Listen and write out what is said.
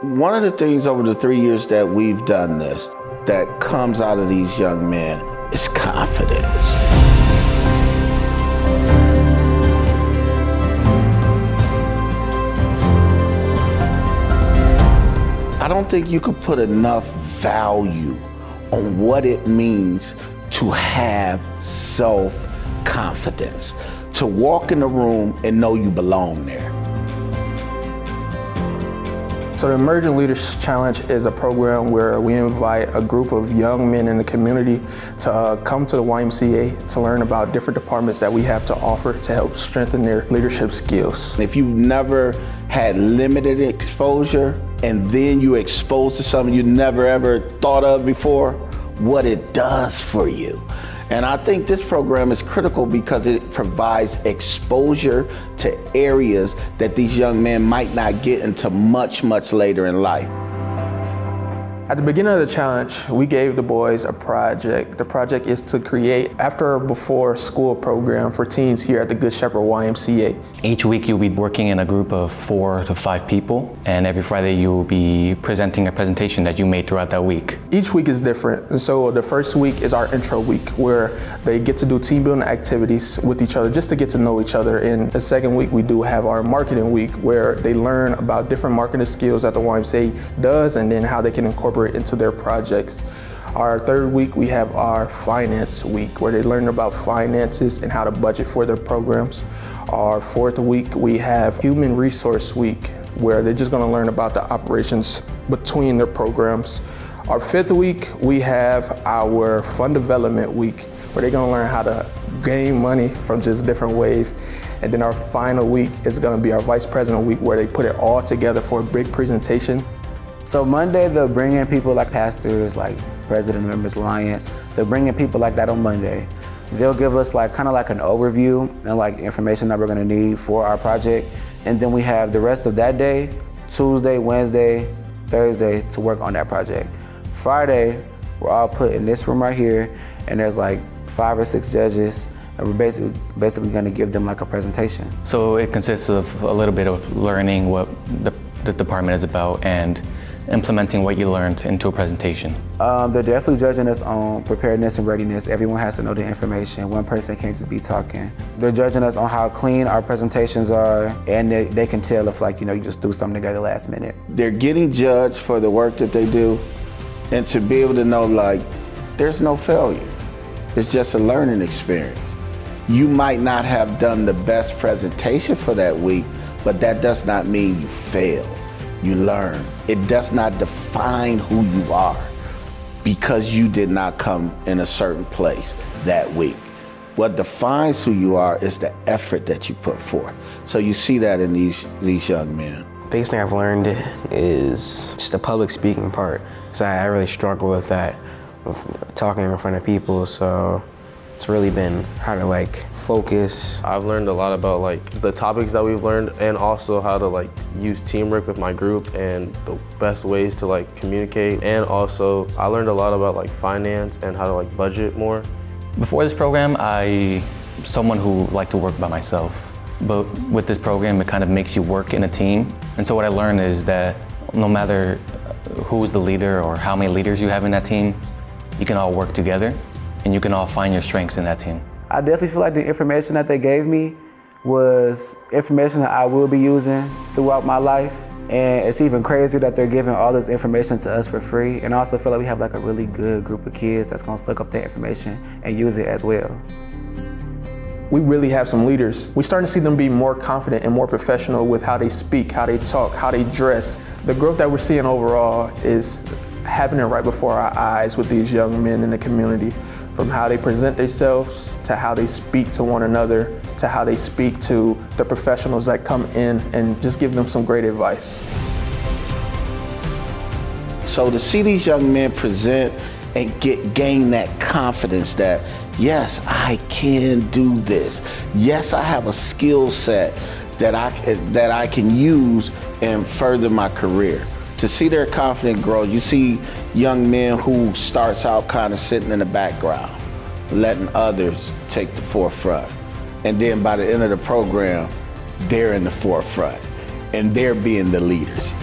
One of the things over the 3 years that we've done this that comes out of these young men is confidence. I don't think you could put enough value on what it means to have self-confidence, to walk in the room and know you belong there. So the Emerging Leaders Challenge is a program where we invite a group of young men in the community to come to the YMCA to learn about different departments that we have to offer to help strengthen their leadership skills. If you've never had limited exposure and then you're exposed to something you never ever thought of before, what it does for you. And I think this program is critical because it provides exposure to areas that these young men might not get into much later in life. At the beginning of the challenge, we gave the boys a project. The project is to create after or before school program for teens here at the Good Shepherd YMCA. Each week you'll be working in a group of 4 to 5 people, and every Friday you'll be presenting a presentation that you made throughout that week. Each week is different, and so the first week is our intro week where they get to do team building activities with each other just to get to know each other. And the second week we do have our marketing week where they learn about different marketing skills that the YMCA does and then how they can incorporate into their projects. Our third week, we have our finance week where they learn about finances and how to budget for their programs. Our fourth week, we have human resource week where they're just gonna learn about the operations between their programs. Our fifth week, we have our fund development week where they're gonna learn how to gain money from just different ways. And then our final week is gonna be our vice president week where they put it all together for a big presentation. So Monday, they'll bring in people like pastors, like President Members Alliance. They'll bring in people like that on Monday. They'll give us kind of like an overview and like information that we're gonna need for our project. And then we have the rest of that day, Tuesday, Wednesday, Thursday, to work on that project. Friday, we're all put in this room right here, and there's like 5 or 6 judges, and we're basically gonna give them like a presentation. So it consists of a little bit of learning what the department is about and implementing what you learned into a presentation. They're definitely judging us on preparedness and readiness. Everyone has to know the information. One person can't just be talking. They're judging us on how clean our presentations are, and they can tell if you just threw something together last minute. They're getting judged for the work that they do, and to be able to know there's no failure. It's just a learning experience. You might not have done the best presentation for that week, but that does not mean you failed. You learn. It does not define who you are because you did not come in a certain place that week. What defines who you are is the effort that you put forth. So you see that in these young men. The biggest thing I've learned is just the public speaking part. Because I really struggle with that, with talking in front of people. So it's really been how to focus. I've learned a lot about the topics that we've learned, and also how to use teamwork with my group and the best ways to communicate. And also I learned a lot about finance and how to budget more. Before this program, I'm someone who liked to work by myself. But with this program, it kind of makes you work in a team. And so what I learned is that no matter who's the leader or how many leaders you have in that team, you can all work together and you can all find your strengths in that team. I definitely feel like the information that they gave me was information that I will be using throughout my life. And it's even crazier that they're giving all this information to us for free. And I also feel like we have a really good group of kids that's gonna suck up that information and use it as well. We really have some leaders. We're starting to see them be more confident and more professional with how they speak, how they talk, how they dress. The growth that we're seeing overall is happening right before our eyes with these young men in the community. From how they present themselves, to how they speak to one another, to how they speak to the professionals that come in and just give them some great advice. So to see these young men present and gain that confidence that, yes, I can do this. Yes, I have a skill set that I can use and further my career. To see their confidence grow, you see young men who starts out kind of sitting in the background, letting others take the forefront. And then by the end of the program, they're in the forefront and they're being the leaders.